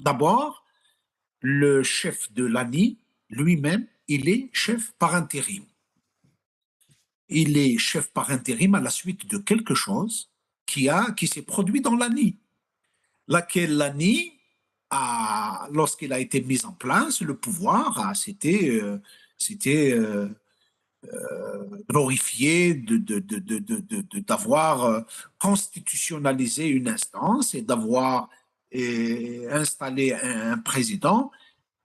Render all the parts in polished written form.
D'abord, le chef de l'ANI lui-même, il est chef par intérim. Il est chef par intérim à la suite de quelque chose qui s'est produit dans l'ANI, laquelle l'ANI, lorsqu'il a été mis en place, le pouvoir c'était glorifié d'avoir constitutionnalisé une instance et d'avoir installé un président.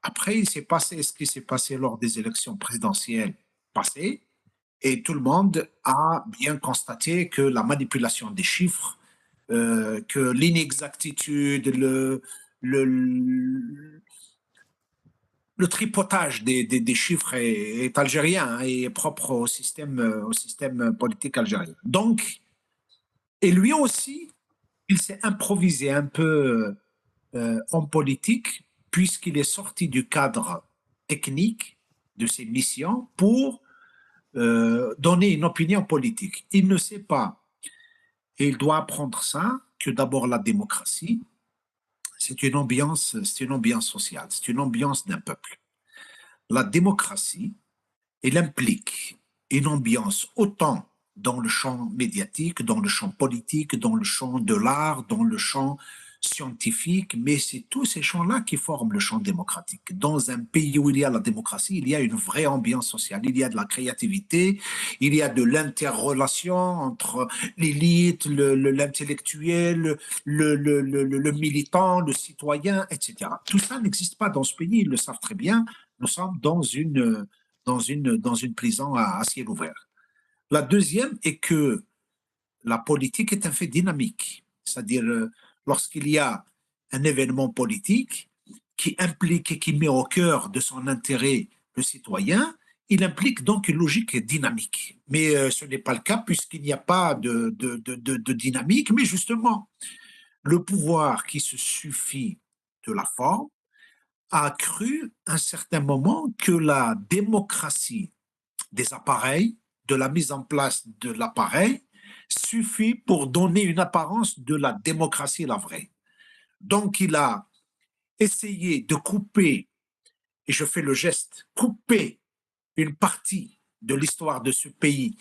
Après, il s'est passé ce qui s'est passé lors des élections présidentielles passées, et tout le monde a bien constaté que la manipulation des chiffres, que l'inexactitude, le, le tripotage des chiffres est algérien, hein, et est propre au système politique algérien. Donc, et lui aussi, il s'est improvisé un peu en politique, puisqu'il est sorti du cadre technique de ses missions pour donner une opinion politique. Il ne sait pas, et il doit apprendre ça, que d'abord la démocratie, c'est une ambiance sociale, c'est une ambiance d'un peuple. La démocratie, elle implique une ambiance autant dans le champ médiatique, dans le champ politique, dans le champ de l'art, dans le champ scientifique, mais c'est tous ces champs-là qui forment le champ démocratique. Dans un pays où il y a la démocratie, il y a une vraie ambiance sociale, il y a de la créativité, il y a de l'interrelation entre l'élite, l'intellectuel, le militant, le citoyen, etc. Tout ça n'existe pas dans ce pays, ils le savent très bien. Nous sommes dans une prison à ciel ouvert. La deuxième est que la politique est un fait dynamique, c'est-à-dire lorsqu'il y a un événement politique qui implique et qui met au cœur de son intérêt le citoyen, il implique donc une logique dynamique. Mais ce n'est pas le cas puisqu'il n'y a pas de dynamique, mais justement, le pouvoir qui se suffit de la forme a cru à un certain moment que la démocratie des appareils, de la mise en place de l'appareil, suffit pour donner une apparence de la démocratie, la vraie. Donc il a essayé de couper, et je fais le geste, couper une partie de l'histoire de ce pays,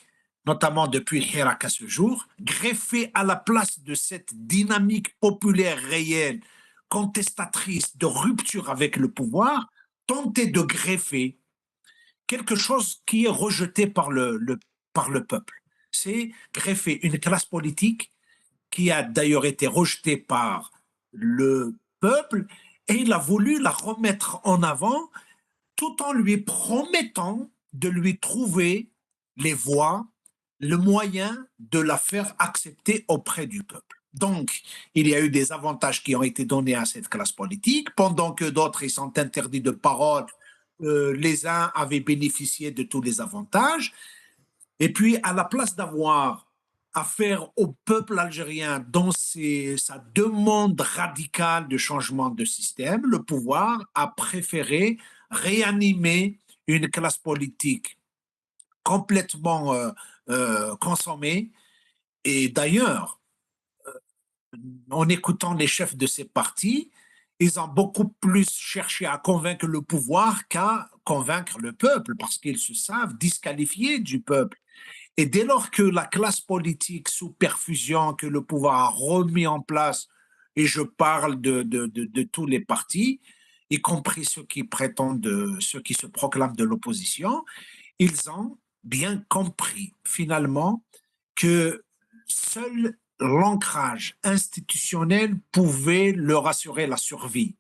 notamment depuis Hirak à ce jour, greffer à la place de cette dynamique populaire réelle, contestatrice, de rupture avec le pouvoir, tenter de greffer quelque chose qui est rejeté par le peuple. C'est greffer une classe politique qui a d'ailleurs été rejetée par le peuple, et il a voulu la remettre en avant tout en lui promettant de lui trouver les voies, le moyen de la faire accepter auprès du peuple. Donc, il y a eu des avantages qui ont été donnés à cette classe politique, pendant que d'autres ils sont interdits de parole. Les uns avaient bénéficié de tous les avantages. Et puis, à la place d'avoir affaire au peuple algérien dans sa demande radicale de changement de système, le pouvoir a préféré réanimer une classe politique complètement consommée. Et d'ailleurs, en écoutant les chefs de ces partis, ils ont beaucoup plus cherché à convaincre le pouvoir qu'à convaincre le peuple, parce qu'ils se savent disqualifiés du peuple. Et dès lors que la classe politique, sous perfusion, que le pouvoir a remis en place, et je parle de tous les partis, y compris ceux qui prétendent, ceux qui se proclament de l'opposition, ils ont bien compris finalement que seul l'ancrage institutionnel pouvait leur assurer la survie.